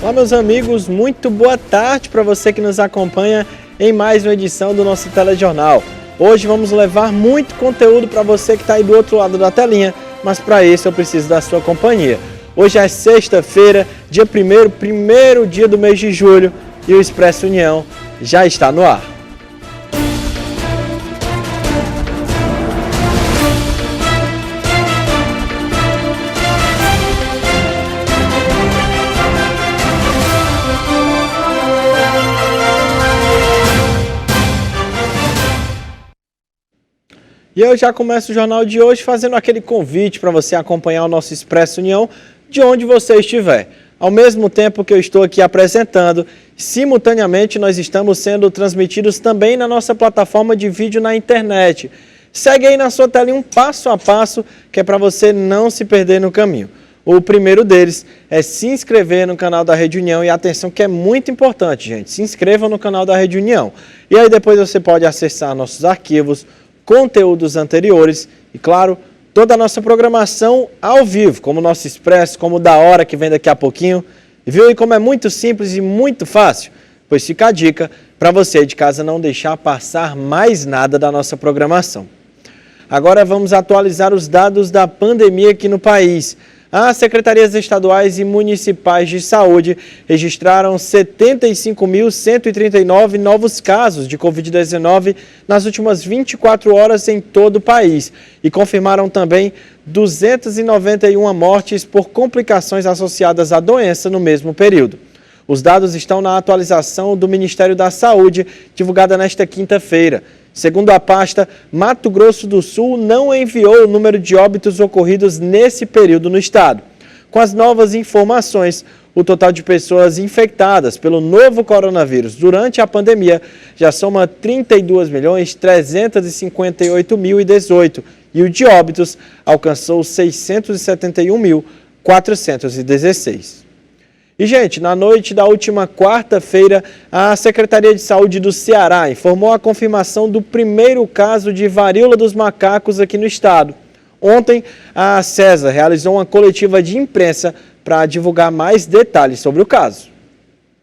Olá, meus amigos, muito boa tarde para você que nos acompanha em mais uma edição do nosso telejornal. Hoje vamos levar muito conteúdo para você que está aí do outro lado da telinha, mas para isso eu preciso da sua companhia. Hoje é sexta-feira, dia 1º, primeiro dia do mês de julho, e o Expresso União já está no ar. E eu já começo o jornal de hoje fazendo aquele convite para você acompanhar o nosso Expresso União de onde você estiver. Ao mesmo tempo que eu estou aqui apresentando, simultaneamente nós estamos sendo transmitidos também na nossa plataforma de vídeo na internet. Segue aí na sua telinha um passo a passo que é para você não se perder no caminho. O primeiro deles é se inscrever no canal da Rede União e atenção que é muito importante, gente, se inscreva no canal da Rede União. E aí depois você pode acessar nossos arquivos, conteúdos anteriores e, claro, toda a nossa programação ao vivo, como o nosso Expresso, como o da hora que vem daqui a pouquinho. E viu aí como é muito simples e muito fácil? Pois fica a dica para você de casa não deixar passar mais nada da nossa programação. Agora vamos atualizar os dados da pandemia aqui no país. As secretarias estaduais e municipais de saúde registraram 75.139 novos casos de Covid-19 nas últimas 24 horas em todo o país e confirmaram também 291 mortes por complicações associadas à doença no mesmo período. Os dados estão na atualização do Ministério da Saúde, divulgada nesta quinta-feira. Segundo a pasta, Mato Grosso do Sul não enviou o número de óbitos ocorridos nesse período no estado. Com as novas informações, o total de pessoas infectadas pelo novo coronavírus durante a pandemia já soma 32.358.018 e o de óbitos alcançou 671.416. E, gente, na noite da última quarta-feira, a Secretaria de Saúde do Ceará informou a confirmação do primeiro caso de varíola dos macacos aqui no estado. Ontem, a CESA realizou uma coletiva de imprensa para divulgar mais detalhes sobre o caso.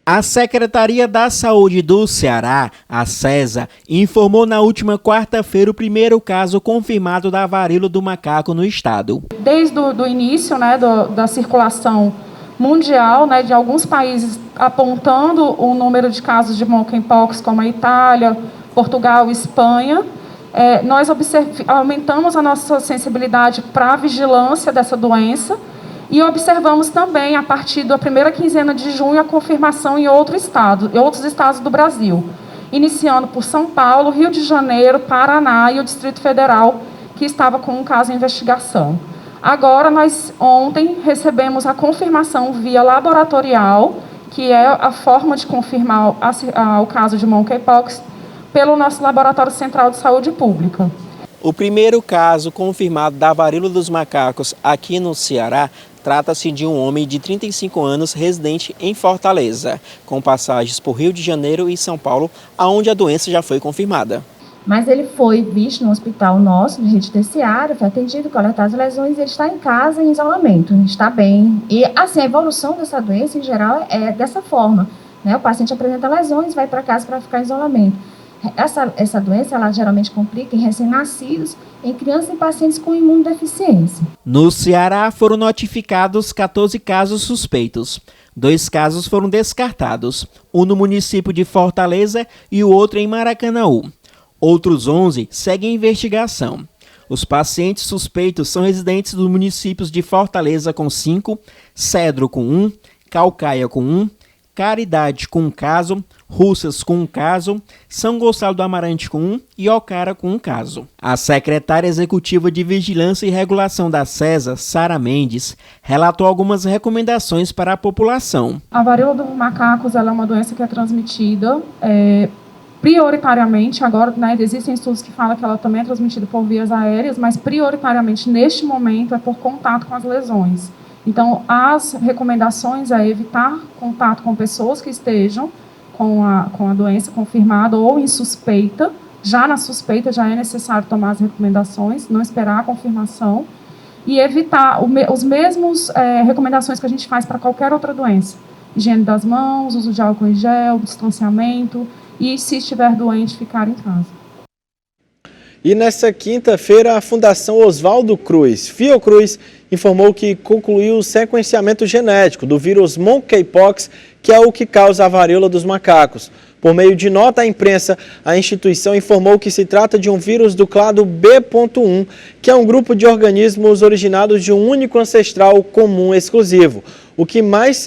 A Secretaria da Saúde do Ceará, a CESA, informou na última quarta-feira o primeiro caso confirmado da varíola do macaco no estado. Desde o início, da circulação mundial, de alguns países apontando o número de casos de monkeypox, como a Itália, Portugal, Espanha, nós aumentamos a nossa sensibilidade para a vigilância dessa doença e observamos também, a partir da primeira quinzena de junho, a confirmação em outros estados do Brasil, iniciando por São Paulo, Rio de Janeiro, Paraná e o Distrito Federal, que estava com um caso em investigação. Agora, nós ontem recebemos a confirmação via laboratorial, que é a forma de confirmar o caso de monkeypox, pelo nosso Laboratório Central de Saúde Pública. O primeiro caso confirmado da varíola dos macacos aqui no Ceará trata-se de um homem de 35 anos residente em Fortaleza, com passagens por Rio de Janeiro e São Paulo, onde a doença já foi confirmada. Mas ele foi visto no hospital nosso, de rede terciária, foi atendido, coletado as lesões, e ele está em casa em isolamento, está bem. E assim, a evolução dessa doença, em geral, é dessa forma, O paciente apresenta lesões, vai para casa para ficar em isolamento. Essa doença, ela geralmente complica em recém-nascidos, em crianças e pacientes com imunodeficiência. No Ceará foram notificados 14 casos suspeitos. 2 casos foram descartados, um no município de Fortaleza e o outro em Maracanaú. Outros 11 seguem investigação. Os pacientes suspeitos são residentes dos municípios de Fortaleza com 5, Cedro com 1, Caucaia com 1, Caridade com 1 caso, Russas com 1 caso, São Gonçalo do Amarante com 1 e Ocara com 1 caso. A secretária executiva de Vigilância e Regulação da CESA, Sara Mendes, relatou algumas recomendações para a população. A varíola dos macacos ela é uma doença que é transmitida prioritariamente, agora existem estudos que falam que ela também é transmitida por vias aéreas, mas prioritariamente neste momento é por contato com as lesões. Então, as recomendações é evitar contato com pessoas que estejam com a doença confirmada ou em suspeita. Já na suspeita já é necessário tomar as recomendações, não esperar a confirmação e evitar os mesmos recomendações que a gente faz para qualquer outra doença, higiene das mãos, uso de álcool em gel, distanciamento e, se estiver doente, ficar em casa. E nessa quinta-feira, a Fundação Oswaldo Cruz, Fiocruz, informou que concluiu o sequenciamento genético do vírus Monkeypox, que é o que causa a varíola dos macacos. Por meio de nota à imprensa, a instituição informou que se trata de um vírus do clado B.1, que é um grupo de organismos originados de um único ancestral comum exclusivo. O que mais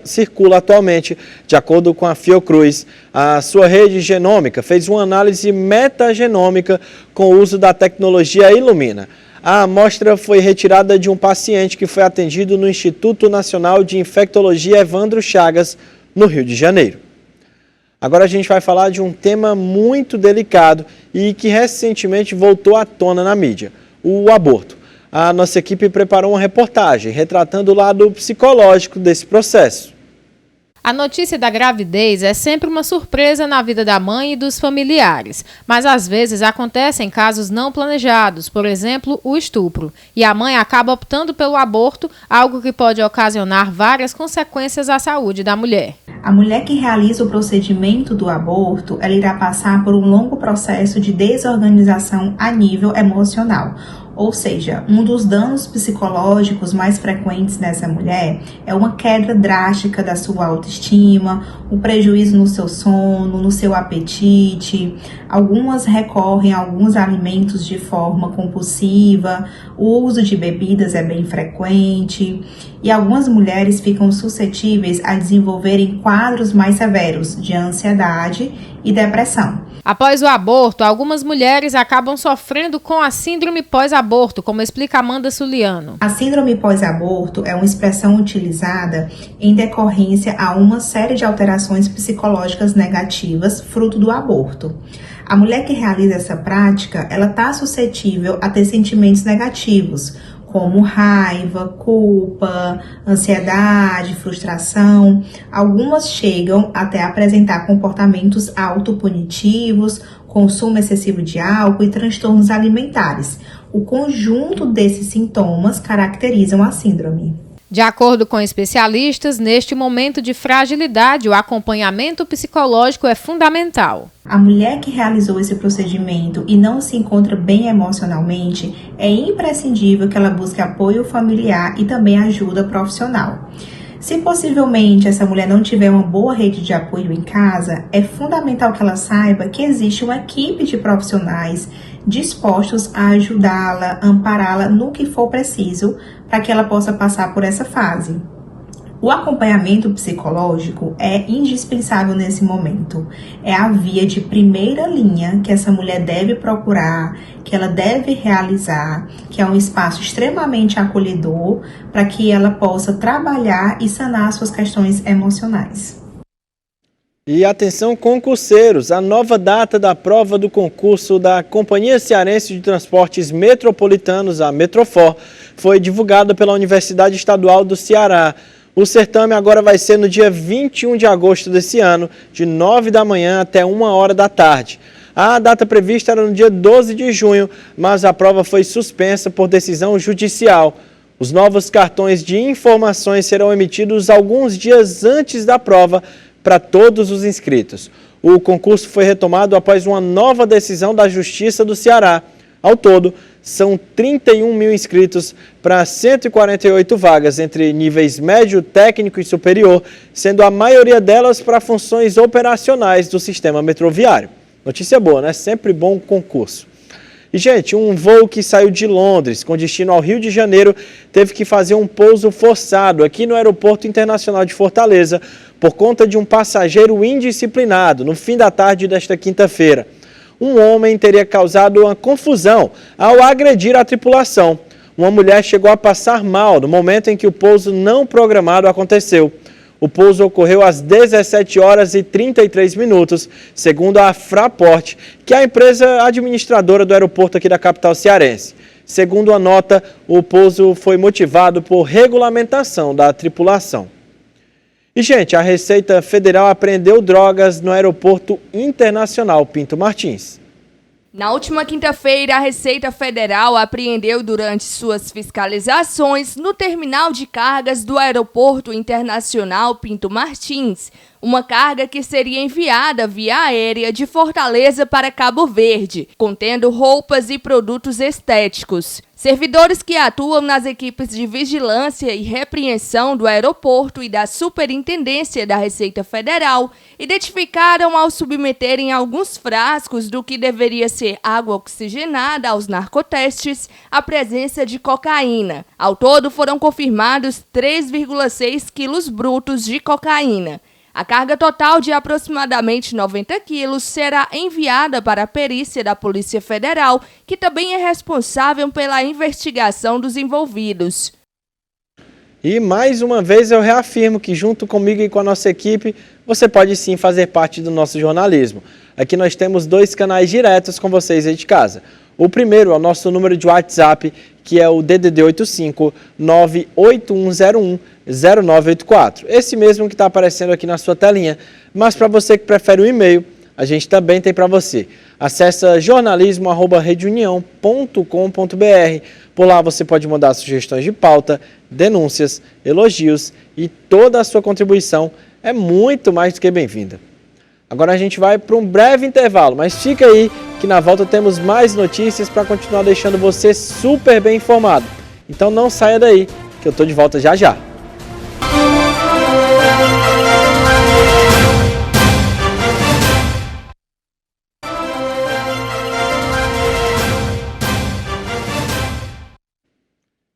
circula atualmente, de acordo com a Fiocruz, a sua rede genômica fez uma análise metagenômica com o uso da tecnologia Illumina. A amostra foi retirada de um paciente que foi atendido no Instituto Nacional de Infectologia Evandro Chagas, no Rio de Janeiro. Agora a gente vai falar de um tema muito delicado e que recentemente voltou à tona na mídia, o aborto. A nossa equipe preparou uma reportagem retratando o lado psicológico desse processo. A notícia da gravidez é sempre uma surpresa na vida da mãe e dos familiares, mas às vezes acontecem casos não planejados, por exemplo, o estupro, e a mãe acaba optando pelo aborto, algo que pode ocasionar várias consequências à saúde da mulher. A mulher que realiza o procedimento do aborto, ela irá passar por um longo processo de desorganização a nível emocional. Ou seja, um dos danos psicológicos mais frequentes nessa mulher é uma queda drástica da sua autoestima, um prejuízo no seu sono, no seu apetite. Algumas recorrem a alguns alimentos de forma compulsiva, o uso de bebidas é bem frequente e algumas mulheres ficam suscetíveis a desenvolverem quadros mais severos de ansiedade e depressão. Após o aborto, algumas mulheres acabam sofrendo com a síndrome pós-aborto, como explica Amanda Suliano. A síndrome pós-aborto é uma expressão utilizada em decorrência a uma série de alterações psicológicas negativas, fruto do aborto. A mulher que realiza essa prática, ela está suscetível a ter sentimentos negativos, como raiva, culpa, ansiedade, frustração. Algumas chegam até a apresentar comportamentos autopunitivos, consumo excessivo de álcool e transtornos alimentares. O conjunto desses sintomas caracterizam a síndrome. De acordo com especialistas, neste momento de fragilidade, o acompanhamento psicológico é fundamental. A mulher que realizou esse procedimento e não se encontra bem emocionalmente, é imprescindível que ela busque apoio familiar e também ajuda profissional. Se possivelmente essa mulher não tiver uma boa rede de apoio em casa, é fundamental que ela saiba que existe uma equipe de profissionais dispostos a ajudá-la, ampará-la no que for preciso para que ela possa passar por essa fase. O acompanhamento psicológico é indispensável nesse momento. É a via de primeira linha que essa mulher deve procurar, que ela deve realizar, que é um espaço extremamente acolhedor para que ela possa trabalhar e sanar suas questões emocionais. E atenção concurseiros, a nova data da prova do concurso da Companhia Cearense de Transportes Metropolitanos, a Metrofor, foi divulgada pela Universidade Estadual do Ceará. O certame agora vai ser no dia 21 de agosto desse ano, de 9 da manhã até 1 hora da tarde. A data prevista era no dia 12 de junho, mas a prova foi suspensa por decisão judicial. Os novos cartões de informações serão emitidos alguns dias antes da prova para todos os inscritos. O concurso foi retomado após uma nova decisão da Justiça do Ceará. Ao todo, são 31 mil inscritos para 148 vagas entre níveis médio, técnico e superior, sendo a maioria delas para funções operacionais do sistema metroviário. Notícia boa, né? Sempre bom concurso. E, gente, um voo que saiu de Londres com destino ao Rio de Janeiro teve que fazer um pouso forçado aqui no Aeroporto Internacional de Fortaleza por conta de um passageiro indisciplinado no fim da tarde desta quinta-feira. Um homem teria causado uma confusão ao agredir a tripulação. Uma mulher chegou a passar mal no momento em que o pouso não programado aconteceu. O pouso ocorreu às 17 horas e 33 minutos, segundo a Fraport, que é a empresa administradora do aeroporto aqui da capital cearense. Segundo a nota, o pouso foi motivado por regulamentação da tripulação. E, gente, a Receita Federal apreendeu drogas no Aeroporto Internacional Pinto Martins. Na última quinta-feira, a Receita Federal apreendeu durante suas fiscalizações no terminal de cargas do Aeroporto Internacional Pinto Martins, uma carga que seria enviada via aérea de Fortaleza para Cabo Verde, contendo roupas e produtos estéticos. Servidores que atuam nas equipes de vigilância e repreensão do aeroporto e da Superintendência da Receita Federal identificaram ao submeterem alguns frascos do que deveria ser água oxigenada aos narcotestes a presença de cocaína. Ao todo foram confirmados 3,6 quilos brutos de cocaína. A carga total de aproximadamente 90 quilos será enviada para a perícia da Polícia Federal, que também é responsável pela investigação dos envolvidos. E mais uma vez eu reafirmo que junto comigo e com a nossa equipe, você pode sim fazer parte do nosso jornalismo. Aqui nós temos 2 canais diretos com vocês aí de casa. O primeiro é o nosso número de WhatsApp, que é o DDD 85 98101 0984. Esse mesmo que está aparecendo aqui na sua telinha. Mas para você que prefere o e-mail, a gente também tem para você. Acesse jornalismo@redeunião.com.br. Por lá você pode mandar sugestões de pauta, denúncias, elogios e toda a sua contribuição é muito mais do que bem-vinda. Agora a gente vai para um breve intervalo, mas fica aí que na volta temos mais notícias para continuar deixando você super bem informado. Então não saia daí, que eu estou de volta já já.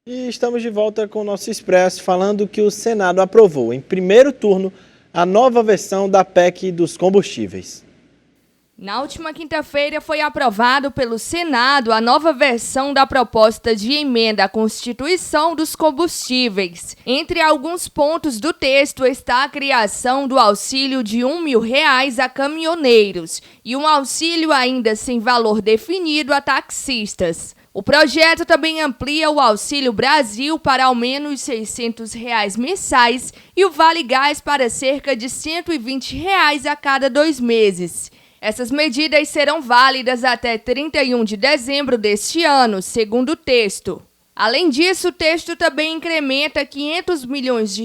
E estamos de volta com o nosso Expresso, falando que o Senado aprovou em primeiro turno a nova versão da PEC dos combustíveis. Na última quinta-feira foi aprovado pelo Senado a nova versão da proposta de emenda à Constituição dos combustíveis. Entre alguns pontos do texto está a criação do auxílio de R$1.000 a caminhoneiros e um auxílio ainda sem valor definido a taxistas. O projeto também amplia o Auxílio Brasil para ao menos R$600 mensais e o Vale Gás para cerca de R$120 a cada 2 meses. Essas medidas serão válidas até 31 de dezembro deste ano, segundo o texto. Além disso, o texto também incrementa R$500 milhões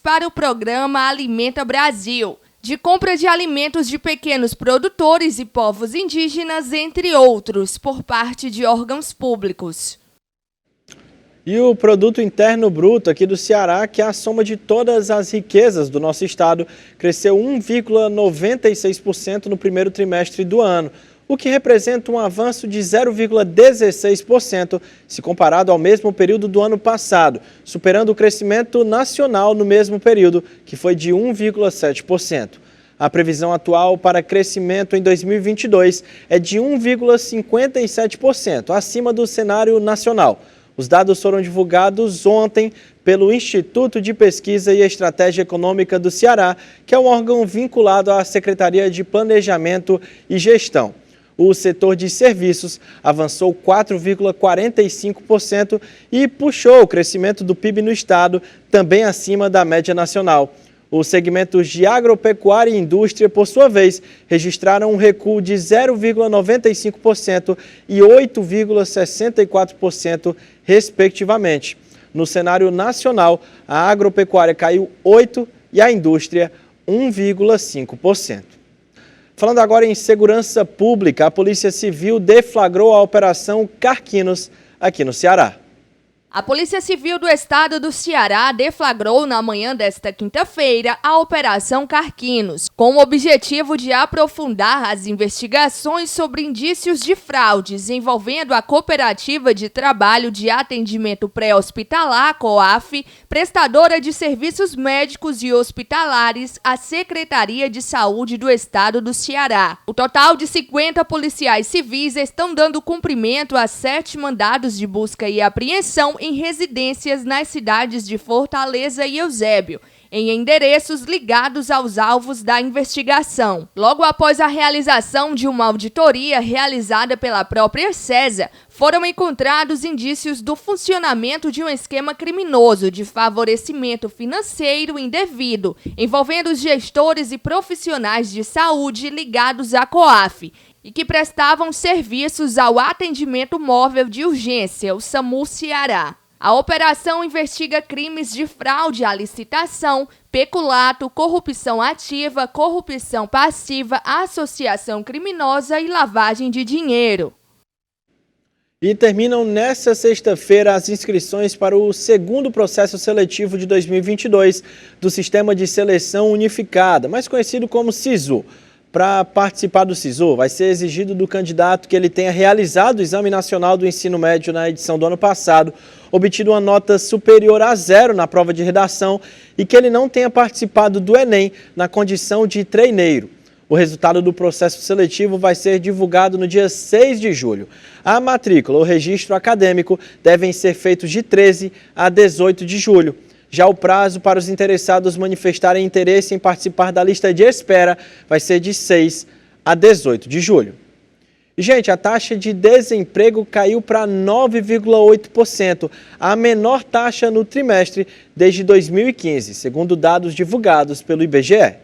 para o programa Alimenta Brasil, de compra de alimentos de pequenos produtores e povos indígenas, entre outros, por parte de órgãos públicos. E o Produto Interno Bruto aqui do Ceará, que é a soma de todas as riquezas do nosso estado, cresceu 1,96% no primeiro trimestre do ano, o que representa um avanço de 0,16% se comparado ao mesmo período do ano passado, superando o crescimento nacional no mesmo período, que foi de 1,7%. A previsão atual para crescimento em 2022 é de 1,57%, acima do cenário nacional. Os dados foram divulgados ontem pelo Instituto de Pesquisa e Estratégia Econômica do Ceará, que é um órgão vinculado à Secretaria de Planejamento e Gestão. O setor de serviços avançou 4,45% e puxou o crescimento do PIB no estado, também acima da média nacional. Os segmentos de agropecuária e indústria, por sua vez, registraram um recuo de 0,95% e 8,64%, respectivamente. No cenário nacional, a agropecuária caiu 8% e a indústria 1,5%. Falando agora em segurança pública, a Polícia Civil deflagrou a Operação Carquinos aqui no Ceará. A Polícia Civil do Estado do Ceará deflagrou na manhã desta quinta-feira a Operação Carquinos, com o objetivo de aprofundar as investigações sobre indícios de fraudes envolvendo a Cooperativa de Trabalho de Atendimento Pré-Hospitalar, COAF, prestadora de serviços médicos e hospitalares, a Secretaria de Saúde do Estado do Ceará. O total de 50 policiais civis estão dando cumprimento a 7 mandados de busca e apreensão em residências nas cidades de Fortaleza e Eusébio, em endereços ligados aos alvos da investigação. Logo após a realização de uma auditoria realizada pela própria CESA, foram encontrados indícios do funcionamento de um esquema criminoso de favorecimento financeiro indevido, envolvendo os gestores e profissionais de saúde ligados à COAF, e que prestavam serviços ao atendimento móvel de urgência, o SAMU Ceará. A operação investiga crimes de fraude à licitação, peculato, corrupção ativa, corrupção passiva, associação criminosa e lavagem de dinheiro. E terminam nesta sexta-feira as inscrições para o segundo processo seletivo de 2022 do Sistema de Seleção Unificada, mais conhecido como SISU. Para participar do SISU, vai ser exigido do candidato que ele tenha realizado o Exame Nacional do Ensino Médio na edição do ano passado, obtido uma nota superior a 0 na prova de redação e que ele não tenha participado do Enem na condição de treineiro. O resultado do processo seletivo vai ser divulgado no dia 6 de julho. A matrícula ou registro acadêmico devem ser feitos de 13 a 18 de julho. Já o prazo para os interessados manifestarem interesse em participar da lista de espera vai ser de 6 a 18 de julho. E, gente, a taxa de desemprego caiu para 9,8%, a menor taxa no trimestre desde 2015, segundo dados divulgados pelo IBGE.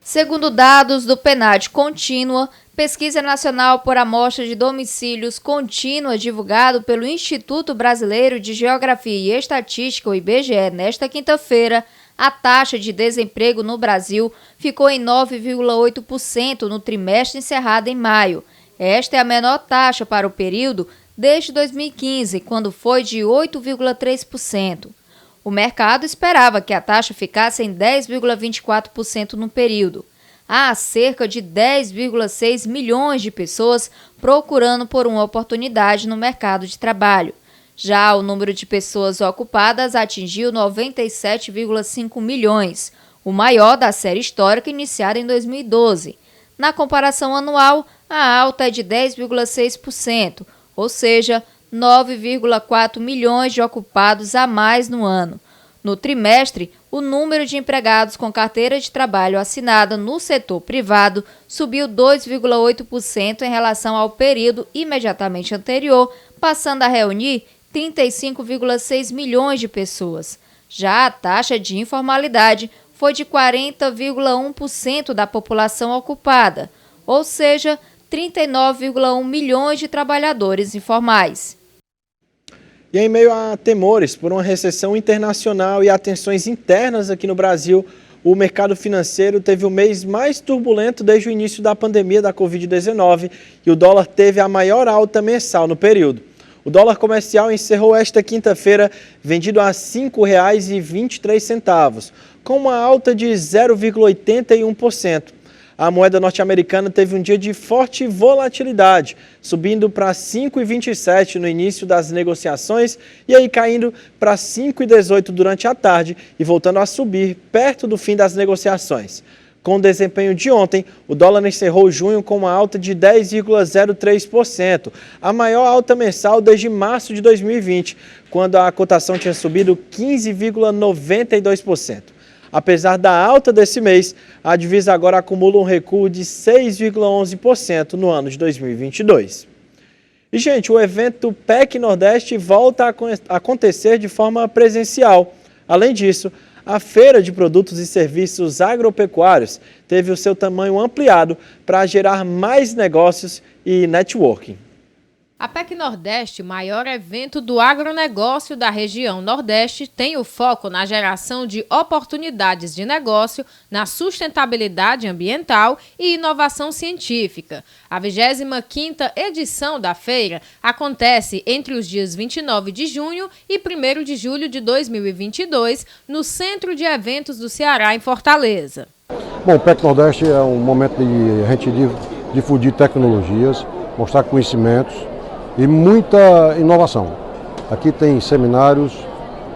Segundo dados do PNAD Contínua, Pesquisa Nacional por Amostra de Domicílios Contínua, divulgado pelo Instituto Brasileiro de Geografia e Estatística, o IBGE, nesta quinta-feira, a taxa de desemprego no Brasil ficou em 9,8% no trimestre encerrado em maio. Esta é a menor taxa para o período desde 2015, quando foi de 8,3%. O mercado esperava que a taxa ficasse em 10,24% no período. Há cerca de 10,6 milhões de pessoas procurando por uma oportunidade no mercado de trabalho. Já o número de pessoas ocupadas atingiu 97,5 milhões, o maior da série histórica iniciada em 2012. Na comparação anual, a alta é de 10,6%, ou seja, 9,4 milhões de ocupados a mais no ano. No trimestre, o número de empregados com carteira de trabalho assinada no setor privado subiu 2,8% em relação ao período imediatamente anterior, passando a reunir 35,6 milhões de pessoas. Já a taxa de informalidade foi de 40,1% da população ocupada, ou seja, 39,1 milhões de trabalhadores informais. E em meio a temores por uma recessão internacional e a tensões internas aqui no Brasil, o mercado financeiro teve o mês mais turbulento desde o início da pandemia da Covid-19 e o dólar teve a maior alta mensal no período. O dólar comercial encerrou esta quinta-feira vendido a R$ 5,23, com uma alta de 0,81%. A moeda norte-americana teve um dia de forte volatilidade, subindo para 5,27 no início das negociações e aí caindo para 5,18 durante a tarde e voltando a subir perto do fim das negociações. Com o desempenho de ontem, o dólar encerrou junho com uma alta de 10,03%, a maior alta mensal desde março de 2020, quando a cotação tinha subido 15,92%. Apesar da alta desse mês, a divisa agora acumula um recuo de 6,11% no ano de 2022. E, gente, o evento PEC Nordeste volta a acontecer de forma presencial. Além disso, a Feira de Produtos e Serviços Agropecuários teve o seu tamanho ampliado para gerar mais negócios e networking. A PEC Nordeste, maior evento do agronegócio da região Nordeste, tem o foco na geração de oportunidades de negócio, na sustentabilidade ambiental e inovação científica. A 25ª edição da feira acontece entre os dias 29 de junho e 1º de julho de 2022, no Centro de Eventos do Ceará, em Fortaleza. Bom, o PEC Nordeste é um momento de a gente difundir tecnologias, mostrar conhecimentos e muita inovação. Aqui tem seminários,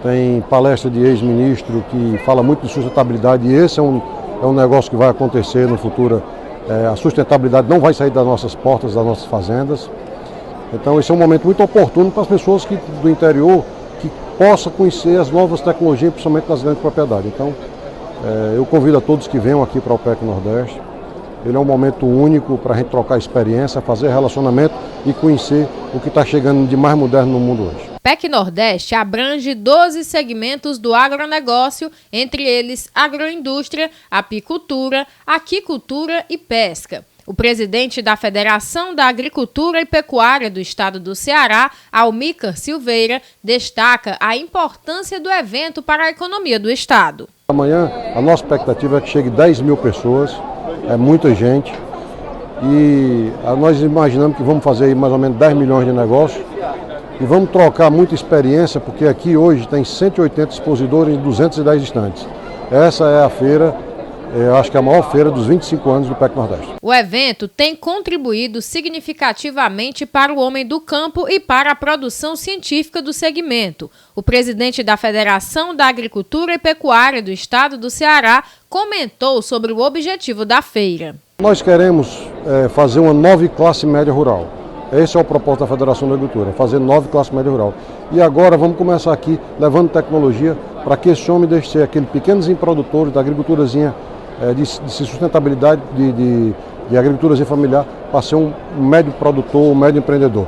tem palestra de ex-ministro que fala muito de sustentabilidade e esse é um negócio que vai acontecer no futuro. A sustentabilidade não vai sair das nossas portas, das nossas fazendas. Então esse é um momento muito oportuno para as pessoas do interior que possam conhecer as novas tecnologias, principalmente das grandes propriedades. Então Eu convido a todos que venham aqui para o PEC Nordeste. Ele é um momento único para a gente trocar experiência, fazer relacionamento e conhecer o que está chegando de mais moderno no mundo hoje. PEC Nordeste abrange 12 segmentos do agronegócio, entre eles agroindústria, apicultura, aquicultura e pesca. O presidente da Federação da Agricultura e Pecuária do Estado do Ceará, Almícar Silveira, destaca a importância do evento para a economia do Estado. Amanhã a nossa expectativa é que chegue 10 mil pessoas, é muita gente, e nós imaginamos que vamos fazer aí mais ou menos 10 milhões de negócios e vamos trocar muita experiência, porque aqui hoje tem 180 expositores em 210 estandes. Essa é a feira, eu acho que é a maior feira dos 25 anos do PEC Nordeste. O evento tem contribuído significativamente para o homem do campo e para a produção científica do segmento. O presidente da Federação da Agricultura e Pecuária do Estado do Ceará comentou sobre o objetivo da feira. Nós queremos fazer uma nova classe média rural. Esse é o propósito da Federação da Agricultura, fazer 9 classes média rural. E agora vamos começar aqui levando tecnologia para que esse homem deixe de ser aquele pequenozinho produtor da agriculturazinha de sustentabilidade, de agriculturazinha familiar, para ser um médio produtor, um médio empreendedor.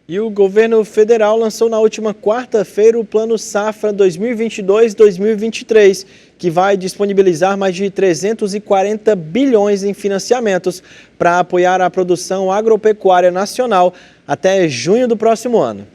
E o governo federal lançou na última quarta-feira o Plano Safra 2022-2023, que vai disponibilizar mais de 340 bilhões em financiamentos para apoiar a produção agropecuária nacional até junho do próximo ano.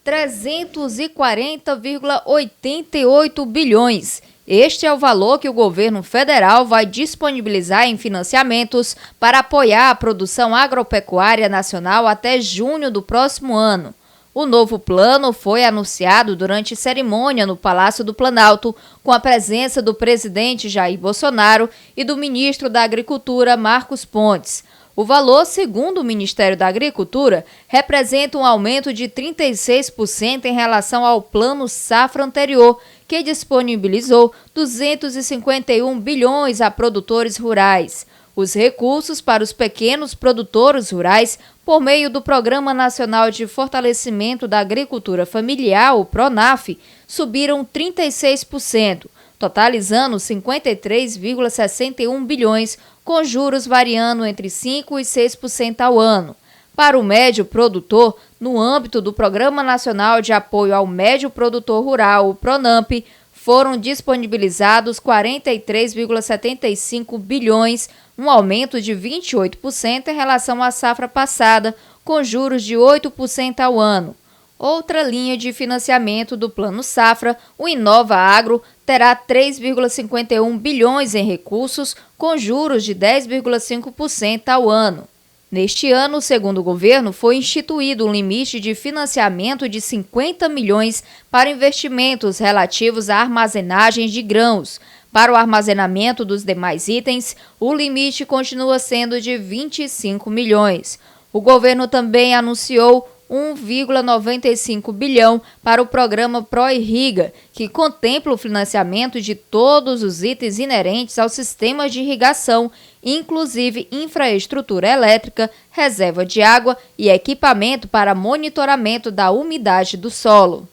340,88 bilhões. Este é o valor que o governo federal vai disponibilizar em financiamentos para apoiar a produção agropecuária nacional até junho do próximo ano. O novo plano foi anunciado durante cerimônia no Palácio do Planalto, com a presença do presidente Jair Bolsonaro e do ministro da Agricultura, Marcos Pontes. O valor, segundo o Ministério da Agricultura, representa um aumento de 36% em relação ao Plano Safra anterior, que disponibilizou 251 bilhões a produtores rurais. Os recursos para os pequenos produtores rurais, por meio do Programa Nacional de Fortalecimento da Agricultura Familiar, o PRONAF, subiram 36%, totalizando 53,61 bilhões, com juros variando entre 5% e 6% ao ano. Para o médio produtor, no âmbito do Programa Nacional de Apoio ao Médio Produtor Rural, o PRONAMP, foram disponibilizados 43,75 bilhões, um aumento de 28% em relação à safra passada, com juros de 8% ao ano. Outra linha de financiamento do Plano Safra, o Inova Agro, terá 3,51 bilhões em recursos, com juros de 10,5% ao ano. Neste ano, segundo o governo, foi instituído um limite de financiamento de 50 milhões para investimentos relativos a armazenagens de grãos. Para o armazenamento dos demais itens, o limite continua sendo de 25 milhões. O governo também anunciou 1,95 bilhão para o programa Pró-Irriga, que contempla o financiamento de todos os itens inerentes aos sistemas de irrigação, inclusive infraestrutura elétrica, reserva de água e equipamento para monitoramento da umidade do solo.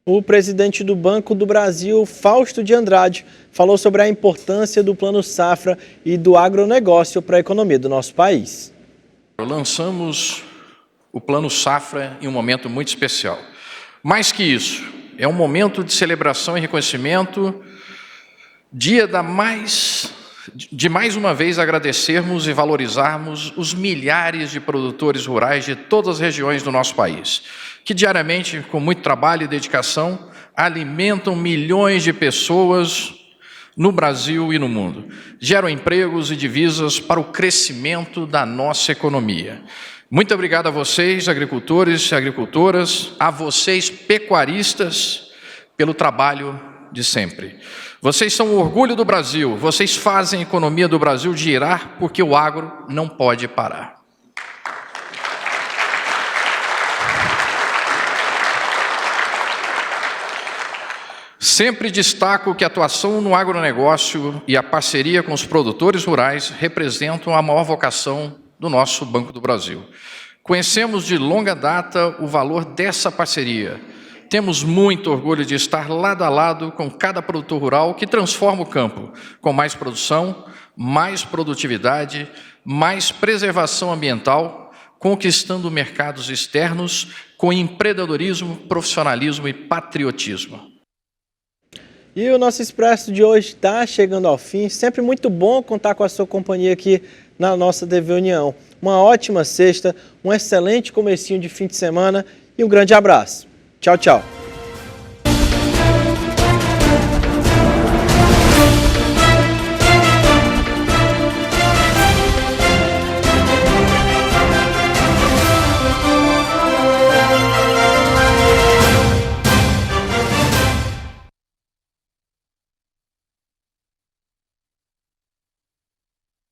O presidente do Banco do Brasil, Fausto de Andrade, falou sobre a importância do Plano Safra e do agronegócio para a economia do nosso país. Lançamos o Plano Safra em um momento muito especial. Mais que isso, é um momento de celebração e reconhecimento, dia de mais uma vez agradecermos e valorizarmos os milhares de produtores rurais de todas as regiões do nosso país, que diariamente, com muito trabalho e dedicação, alimentam milhões de pessoas no Brasil e no mundo, geram empregos e divisas para o crescimento da nossa economia. Muito obrigado a vocês, agricultores e agricultoras, a vocês, pecuaristas, pelo trabalho de sempre. Vocês são o orgulho do Brasil, vocês fazem a economia do Brasil girar, porque o agro não pode parar. Sempre destaco que a atuação no agronegócio e a parceria com os produtores rurais representam a maior vocação do nosso Banco do Brasil. Conhecemos de longa data o valor dessa parceria. temos muito orgulho de estar lado a lado com cada produtor rural que transforma o campo, com mais produção, mais produtividade, mais preservação ambiental, conquistando mercados externos com empreendedorismo, profissionalismo e patriotismo. E o nosso Expresso de hoje está chegando ao fim. Sempre muito bom contar com a sua companhia aqui na nossa TV União. Uma ótima sexta, um excelente comecinho de fim de semana e um grande abraço. Tchau, tchau.